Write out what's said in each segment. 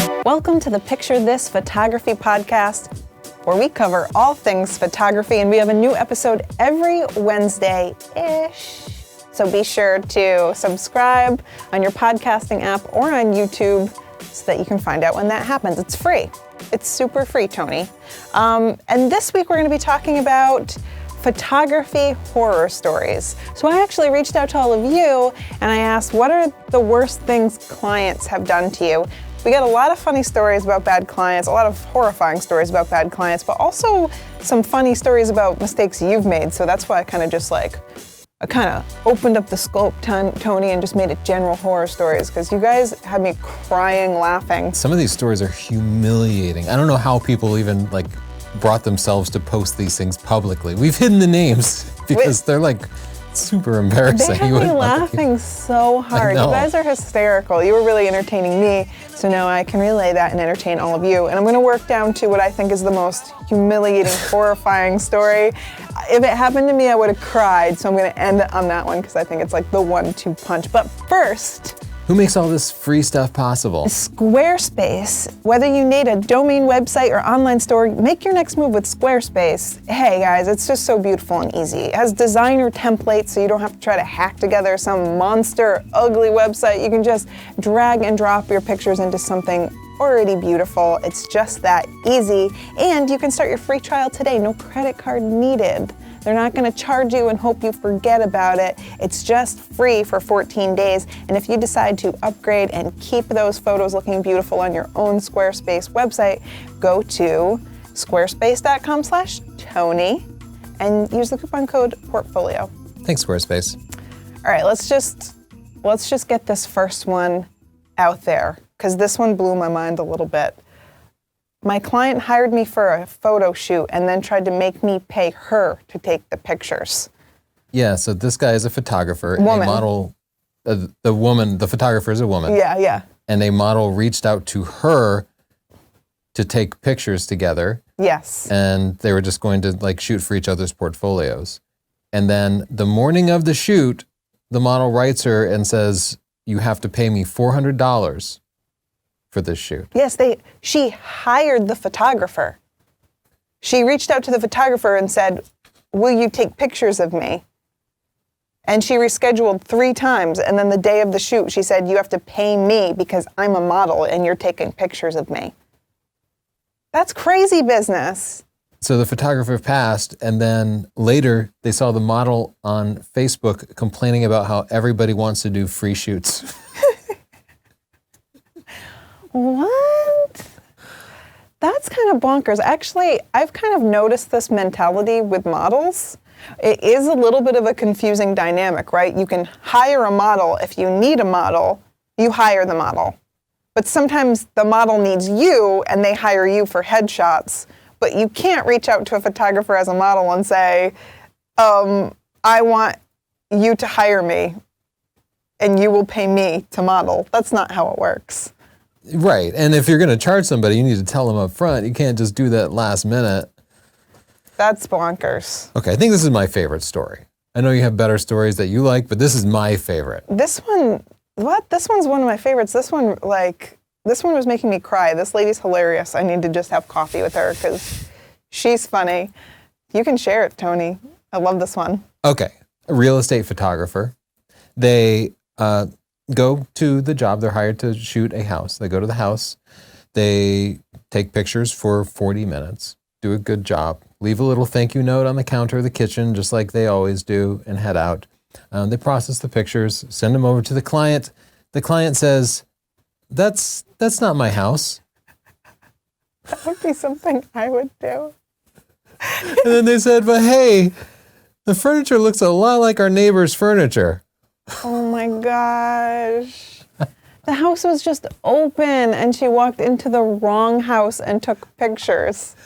Welcome to the Picture This Photography Podcast, where we cover all things photography, and we have a new episode every Wednesday-ish. So be sure to subscribe on your podcasting app or on YouTube so that you can find out when that happens. It's free. It's super free, Tony. And this week we're going to be talking about photography horror stories. So I actually reached out to all of you and I asked, what are the worst things clients have done to you? We got a lot of funny stories about bad clients, a lot of horrifying stories about bad clients, but also some funny stories about mistakes you've made. So that's why I kind of opened up the scope, Tony, and just made it general horror stories, because you guys had me crying, laughing. Some of these stories are humiliating. I don't know how people even brought themselves to post these things publicly. We've hidden the names because they're super embarrassing. They had me laughing so hard. You guys are hysterical. You were really entertaining me, so now I can relay that and entertain all of you. And I'm going to work down to what I think is the most humiliating, horrifying story. If it happened to me, I would have cried, so I'm going to end on that one because I think it's the 1-2 punch. But first, who makes all this free stuff possible? Squarespace. Whether you need a domain website or online store, make your next move with Squarespace. Hey guys, it's just so beautiful and easy. It has designer templates so you don't have to try to hack together some monster, ugly website. You can just drag and drop your pictures into something already beautiful. It's just that easy. And you can start your free trial today. No credit card needed. They're not going to charge you and hope you forget about it. It's just free for 14 days. And if you decide to upgrade and keep those photos looking beautiful on your own Squarespace website, go to squarespace.com/Tony and use the coupon code portfolio. Thanks, Squarespace. All right, let's just get this first one out there, because this one blew my mind a little bit. My client hired me for a photo shoot and then tried to make me pay her to take the pictures. Yeah, so this guy is a photographer. Woman. A model, the photographer is a woman. Yeah. And a model reached out to her to take pictures together. Yes. And they were just going to shoot for each other's portfolios. And then the morning of the shoot, the model writes her and says, "You have to pay me $400 for this shoot." Yes, she hired the photographer. She reached out to the photographer and said, "Will you take pictures of me?" And she rescheduled 3 times. And then the day of the shoot, she said, "You have to pay me because I'm a model and you're taking pictures of me." That's crazy business. So the photographer passed, and then later they saw the model on Facebook complaining about how everybody wants to do free shoots. What? That's kind of bonkers. Actually, I've kind of noticed this mentality with models. It is a little bit of a confusing dynamic, right? You can hire a model. If you need a model, you hire the model. But sometimes the model needs you and they hire you for headshots. But you can't reach out to a photographer as a model and say, I want you to hire me and you will pay me to model. That's not how it works. Right. And if you're going to charge somebody, you need to tell them up front. You can't just do that last minute. That's bonkers. Okay, I think this is my favorite story. I know you have better stories that you like, but this is my favorite. This one, This one's one of my favorites. This one was making me cry. This lady's hilarious. I need to just have coffee with her because she's funny. You can share it, Tony. I love this one. Okay, a real estate photographer. They go to the job. They're hired to shoot a house. They go to the house. They take pictures for 40 minutes, do a good job, leave a little thank you note on the counter of the kitchen, just like they always do, and head out. They process the pictures, send them over to the client. The client says, that's not my house. That would be something I would do. And then they said, but hey, the furniture looks a lot like our neighbor's furniture. Oh my gosh. The house was just open and she walked into the wrong house and took pictures.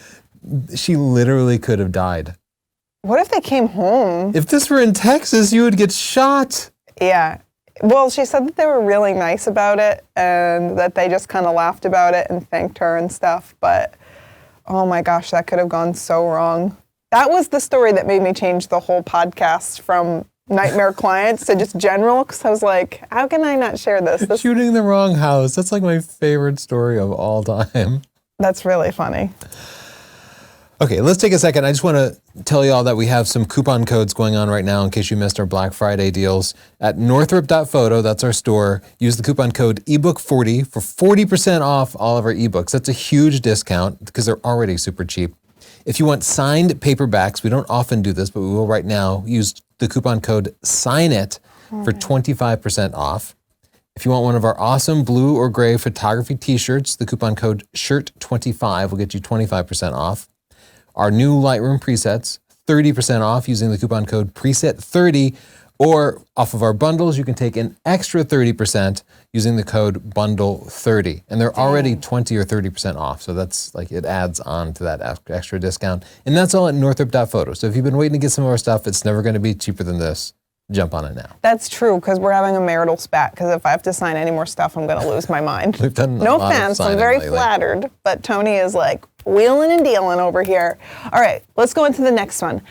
She literally could have died. What if they came home? If this were in Texas, you would get shot. Yeah. Well, she said that they were really nice about it and that they just kind of laughed about it and thanked her and stuff. But, oh my gosh, that could have gone so wrong. That was the story that made me change the whole podcast from nightmare clients to just general, because I was like, how can I not share this? Shooting the wrong house. That's like my favorite story of all time. That's really funny. Okay, let's take a second. I just want to tell you all that we have some coupon codes going on right now in case you missed our Black Friday deals. At northrop.photo, that's our store, use the coupon code ebook40 for 40% off all of our ebooks. That's a huge discount because they're already super cheap. If you want signed paperbacks, we don't often do this, but we will right now, use the coupon code SIGNIT for 25% off. If you want one of our awesome blue or gray photography t-shirts, the coupon code SHIRT25 will get you 25% off. Our new Lightroom presets, 30% off using the coupon code PRESET30, or off of our bundles, you can take an extra 30% using the code BUNDLE30. And they're already 20 or 30% off, so that's like, it adds on to that extra discount. And that's all at northrop.photo. So if you've been waiting to get some of our stuff, it's never gonna be cheaper than this. Jump on it now. That's true, because we're having a marital spat, because if I have to sign any more stuff, I'm gonna lose my mind. We've done no offense, I'm very flattered, but Tony is like wheeling and dealing over here. All right, let's go into the next one.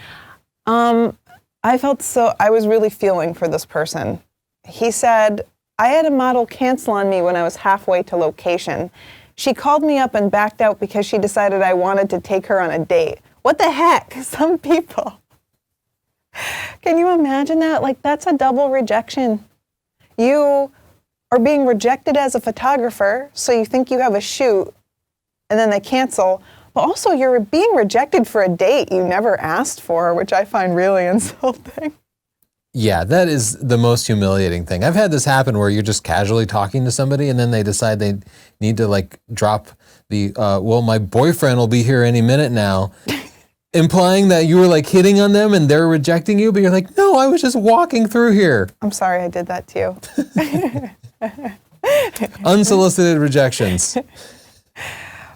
I was really feeling for this person. He said, I had a model cancel on me when I was halfway to location. She called me up and backed out because she decided I wanted to take her on a date. What the heck? Some people. Can you imagine that? Like, that's a double rejection. You are being rejected as a photographer, so you think you have a shoot, and then they cancel. But also, you're being rejected for a date you never asked for, which I find really insulting. Yeah, that is the most humiliating thing. I've had this happen where you're just casually talking to somebody and then they decide they need to like drop the, well, my boyfriend will be here any minute now, implying that you were like hitting on them and they're rejecting you, but you're like, no, I was just walking through here. I'm sorry I did that to you. Unsolicited rejections.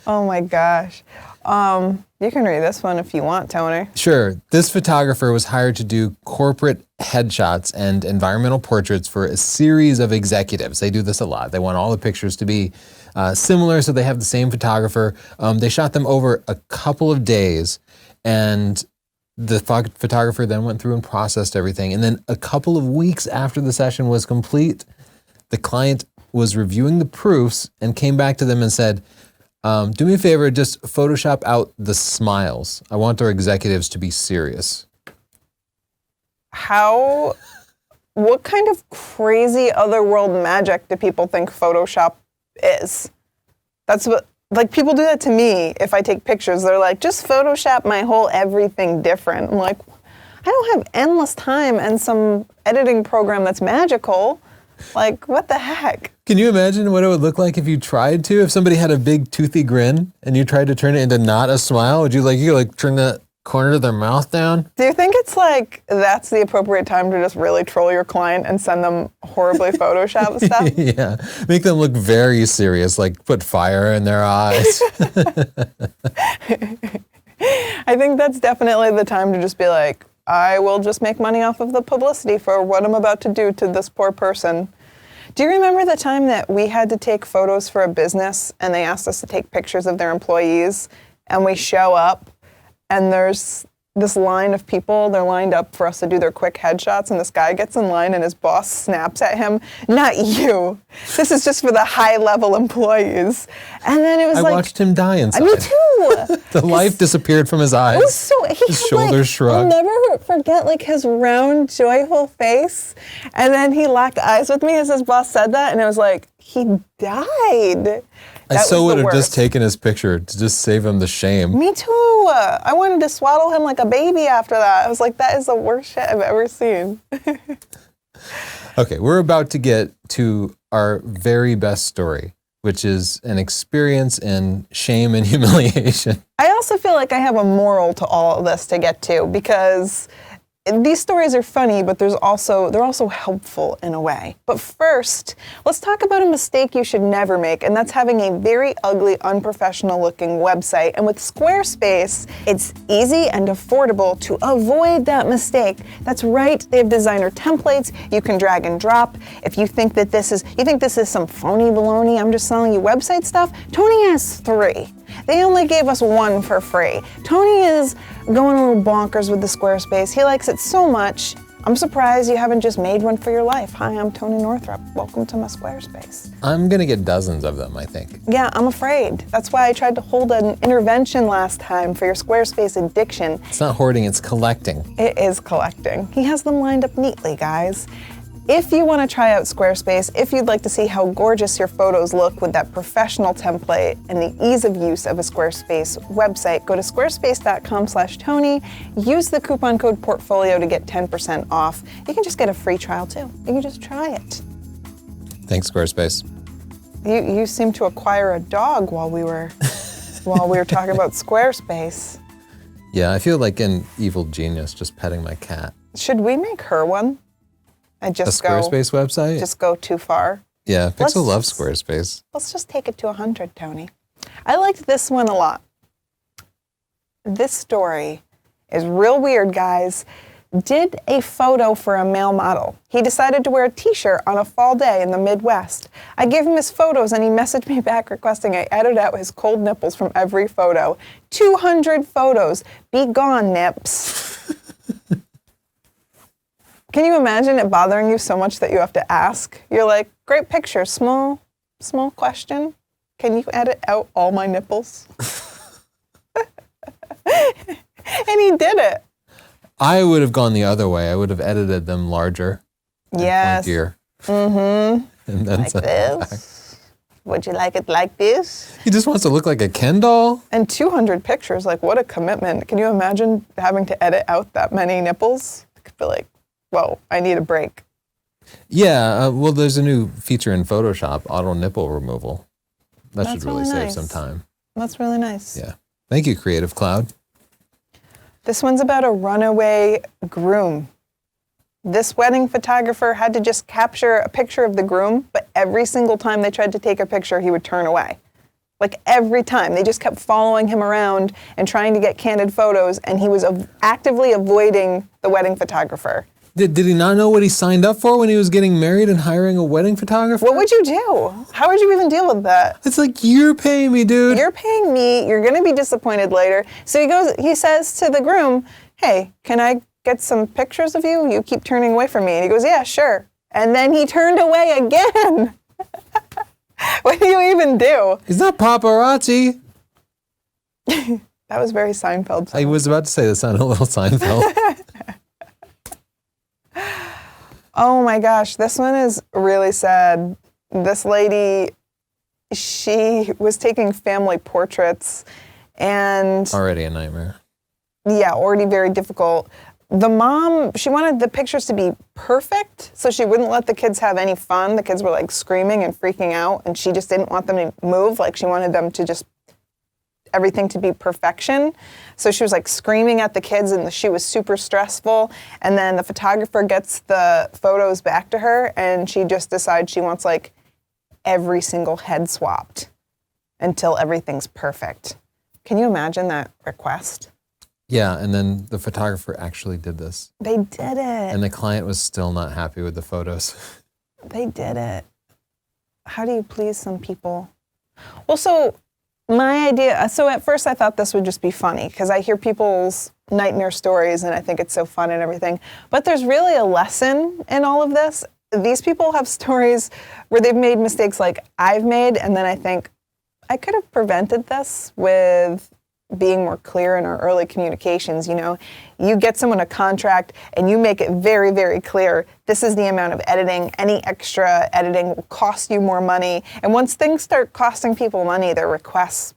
Oh my gosh. You can read this one if you want, Tony. Sure. This photographer was hired to do corporate headshots and environmental portraits for a series of executives. They do this a lot. They want all the pictures to be similar, so they have the same photographer. They shot them over a couple of days, and the photographer then went through and processed everything. And then a couple of weeks after the session was complete, the client was reviewing the proofs and came back to them and said, do me a favor, just Photoshop out the smiles. I want our executives to be serious. What kind of crazy otherworld magic do people think Photoshop is? That's what, like, people do that to me if I take pictures. They're like, just Photoshop my whole everything different. I'm like, I don't have endless time and some editing program that's magical. Like, what the heck? Can you imagine what it would look like if you tried to? If somebody had a big toothy grin and you tried to turn it into not a smile, would you like turn that corner of their mouth down? Do you think it's like that's the appropriate time to just really troll your client and send them horribly Photoshop stuff? Yeah, make them look very serious, like put fire in their eyes. I think that's definitely the time to just be like, I will just make money off of the publicity for what I'm about to do to this poor person. Do you remember the time that we had to take photos for a business and they asked us to take pictures of their employees, and we show up and there's this line of people, they're lined up for us to do their quick headshots, and this guy gets in line and his boss snaps at him, not you. This is just for the high-level employees. And then it was I watched him die inside. Me too. The life disappeared from his eyes. It was so, his shoulders shrugged. I'll never forget like his round, joyful face. And then he locked eyes with me as his boss said that, and it was like, he died. I so would have just taken his picture to just save him the shame. Me too. I wanted to swaddle him like a baby after that. I was like, that is the worst shit I've ever seen. Okay, we're about to get to our very best story, which is an experience in shame and humiliation. I also feel like I have a moral to all of this to get to, because these stories are funny, but they're also helpful in a way. But first, let's talk about a mistake you should never make, and that's having a very ugly, unprofessional-looking website. And with Squarespace, it's easy and affordable to avoid that mistake. That's right, they have designer templates you can drag and drop. If you think that this is some phony baloney, I'm just selling you website stuff, Tony has 3. They only gave us 1 for free. Tony is going a little bonkers with the Squarespace. He likes it so much, I'm surprised you haven't just made one for your life. Hi, I'm Tony Northrup. Welcome to my Squarespace. I'm gonna get dozens of them, I think. Yeah, I'm afraid. That's why I tried to hold an intervention last time for your Squarespace addiction. It's not hoarding, it's collecting. It is collecting. He has them lined up neatly, guys. If you want to try out Squarespace, if you'd like to see how gorgeous your photos look with that professional template and the ease of use of a Squarespace website, go to squarespace.com/Tony. Use the coupon code portfolio to get 10% off. You can just get a free trial too. You can just try it. Thanks, Squarespace. You seem to acquire a dog while we were talking about Squarespace. Yeah, I feel like an evil genius just petting my cat. Should we make her one? And A Squarespace website? Just go too far. Yeah, Pixel loves Squarespace. Let's just take it to 100, Tony. I liked this one a lot. This story is real weird, guys. Did a photo for a male model. He decided to wear a t-shirt on a fall day in the Midwest. I gave him his photos and he messaged me back requesting I edit out his cold nipples from every photo. 200 photos. Be gone, nips. Can you imagine it bothering you so much that you have to ask? You're like, great picture, small question. Can you edit out all my nipples? And he did it. I would have gone the other way. I would have edited them larger. Yes. Pointier. Mm-hmm. And then Like this? Would you like it like this? He just wants to look like a Ken doll. And 200 pictures, like what a commitment. Can you imagine having to edit out that many nipples? I could be like, whoa, I need a break. Yeah, well, there's a new feature in Photoshop, auto nipple removal. That That's should really really save nice. some time. That's really nice. Yeah. Thank you, Creative Cloud. This one's about a runaway groom. This wedding photographer had to just capture a picture of the groom, but every single time they tried to take a picture, he would turn away. Like every time. They just kept following him around and trying to get candid photos, and he was actively avoiding the wedding photographer. Did he not know what he signed up for when he was getting married and hiring a wedding photographer? What would you do? How would you even deal with that? It's like, you're paying me, dude. You're paying me, you're gonna be disappointed later. So he says to the groom, hey, can I get some pictures of you? You keep turning away from me. And he goes, yeah, sure. And then he turned away again. What do you even do? He's not paparazzi. That was very Seinfeld. I was about to say that sounded a little Seinfeld. Oh my gosh, this one is really sad. This lady, she was taking family portraits and Already a nightmare. yeah, already very difficult. The mom, she wanted the pictures to be perfect, so she wouldn't let the kids have any fun. The kids were like screaming and freaking out, and she just didn't want them to move. Like she wanted them to just, everything to be perfection. So she was like screaming at the kids, and she was super stressful. And then the photographer gets the photos back to her, and she just decides she wants like every single head swapped until everything's perfect. Can you imagine that request? Yeah, and then the photographer actually did this. They did it. And the client was still not happy with the photos. They did it. How do you please some people? Well, so my idea, so at first I thought this would just be funny because I hear people's nightmare stories and I think it's so fun and everything. But there's really a lesson in all of this. These people have stories where they've made mistakes like I've made, and then I think I could have prevented this with being more clear in our early communications. You know, you get someone a contract and you make it very, very clear, this is the amount of editing. Any extra editing will cost you more money. And once things start costing people money, their requests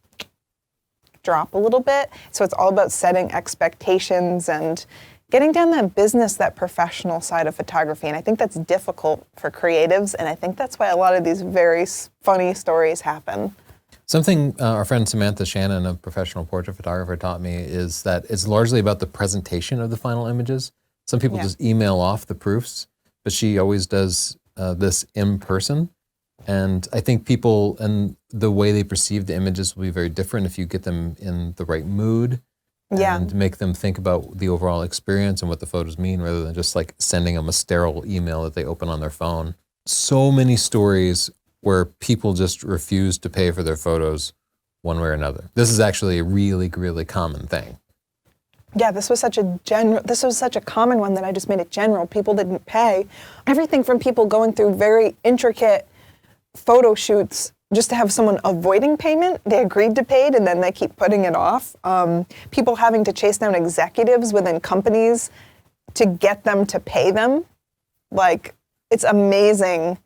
drop a little bit. So it's all about setting expectations and getting down that business, that professional side of photography. And I think that's difficult for creatives. And I think that's why a lot of these very funny stories happen. Something our friend Samantha Shannon, a professional portrait photographer, taught me is that it's largely about the presentation of the final images. Some people just email off the proofs, but she always does this in person. And I think people and the way they perceive the images will be very different if you get them in the right mood and make them think about the overall experience and what the photos mean rather than just like sending them a sterile email that they open on their phone. So many stories where people just refuse to pay for their photos one way or another. This is actually a really, really common thing. Yeah, this was such a common one that I just made it general. People didn't pay. Everything from people going through very intricate photo shoots just to have someone avoiding payment. They agreed to pay and then they keep putting it off. People having to chase down executives within companies to get them to pay them. Like, it's amazing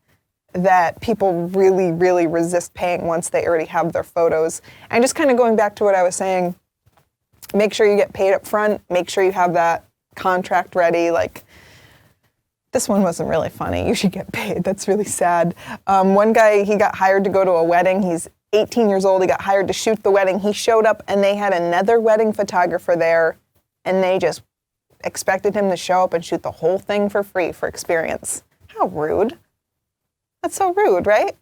that people really, really resist paying once they already have their photos. And just kind of going back to what I was saying, make sure you get paid up front. Make sure you have that contract ready. Like, this one wasn't really funny. You should get paid. That's really sad. One guy, he got hired to go to a wedding. He's 18 years old. He got hired to shoot the wedding. He showed up and they had another wedding photographer there, and they just expected him to show up and shoot the whole thing for free for experience. How rude. That's so rude, right?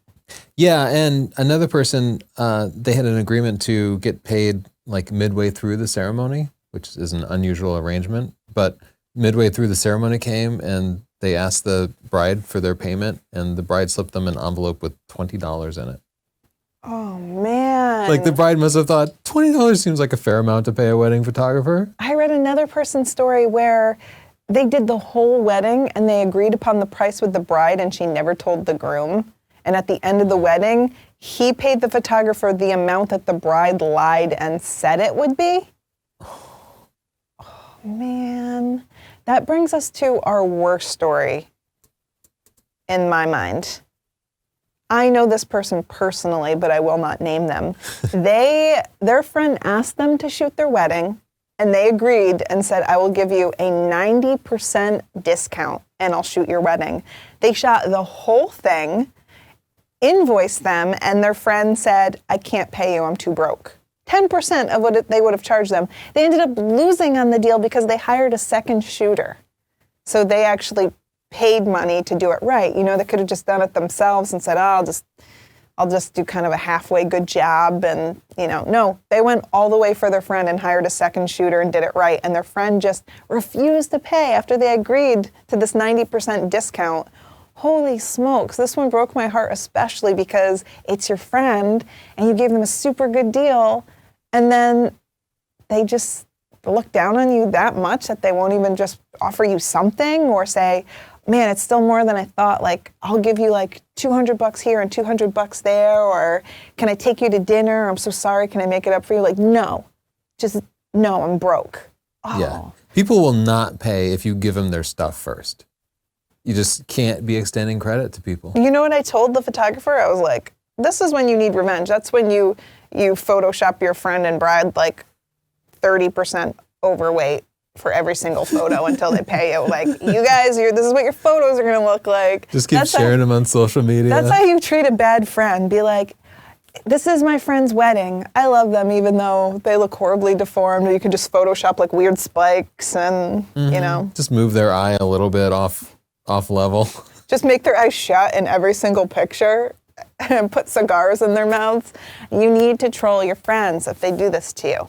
Yeah, and another person, they had an agreement to get paid like midway through the ceremony, which is an unusual arrangement. But midway through the ceremony came and they asked the bride for their payment, and the bride slipped them an envelope with $20 in it. Oh, man. Like, the bride must have thought, $20 seems like a fair amount to pay a wedding photographer. I read another person's story where they did the whole wedding and they agreed upon the price with the bride and she never told the groom. And at the end of the wedding, he paid the photographer the amount that the bride lied and said it would be. Oh, man. That brings us to our worst story in my mind. I know this person personally, but I will not name them. Their friend asked them to shoot their wedding, and they agreed and said, I will give you a 90% discount and I'll shoot your wedding. They shot the whole thing, invoiced them, and their friend said, I can't pay you, I'm too broke. 10% of what they would have charged them. They ended up losing on the deal because they hired a second shooter. So they actually paid money to do it right. You know, they could have just done it themselves and said, oh, I'll just do kind of a halfway good job. And, you know, no, they went all the way for their friend and hired a second shooter and did it right. And their friend just refused to pay after they agreed to this 90% discount. Holy smokes, this one broke my heart, especially because it's your friend and you gave them a super good deal. And then they just look down on you that much that they won't even just offer you something or say, man, it's still more than I thought. Like, I'll give you like $200 here and $200 there, or can I take you to dinner? I'm so sorry. Can I make it up for you? Like, no, I'm broke. Oh. Yeah. People will not pay if you give them their stuff first. You just can't be extending credit to people. You know what I told the photographer? I was like, this is when you need revenge. That's when you Photoshop your friend and bride like 30% overweight for every single photo until they pay you. Like, you guys, this is what your photos are going to look like. Just keep sharing them on social media. That's how you treat a bad friend. Be like, this is my friend's wedding. I love them even though they look horribly deformed. Or you can just Photoshop like weird spikes and, you know. Just move their eye a little bit off level. Just make their eyes shut in every single picture and put cigars in their mouths. You need to troll your friends if they do this to you.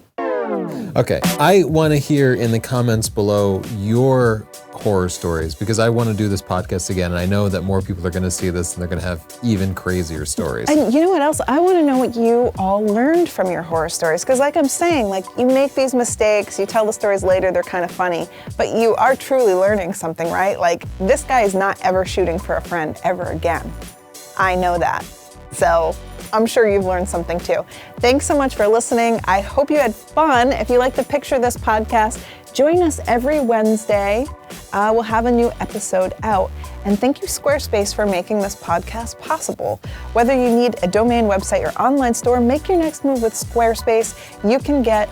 Okay, I want to hear in the comments below your horror stories because I want to do this podcast again, and I know that more people are going to see this and they're going to have even crazier stories. And you know what else? I want to know what you all learned from your horror stories, because like I'm saying, like, you make these mistakes, you tell the stories later, they're kind of funny, but you are truly learning something, right? Like, this guy is not ever shooting for a friend ever again. I know that. So I'm sure you've learned something too. Thanks so much for listening. I hope you had fun. If you like to picture this podcast, join us every Wednesday. We'll have a new episode out. And thank you, Squarespace, for making this podcast possible. Whether you need a domain, website, or online store, make your next move with Squarespace. You can get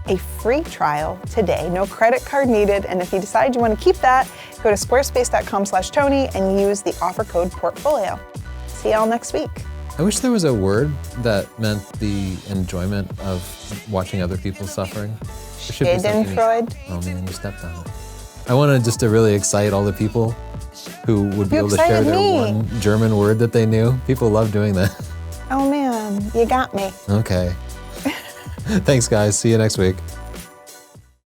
a free trial today. No credit card needed. And if you decide you want to keep that, go to squarespace.com/Tony and use the offer code portfolio. See y'all next week. I wish there was a word that meant the enjoyment of watching other people suffering. Schadenfreude. Oh man, you stepped on it. I wanted just to really excite all the people who would be able to share their one German word that they knew. People love doing that. Oh man, you got me. Okay. Thanks guys, see you next week.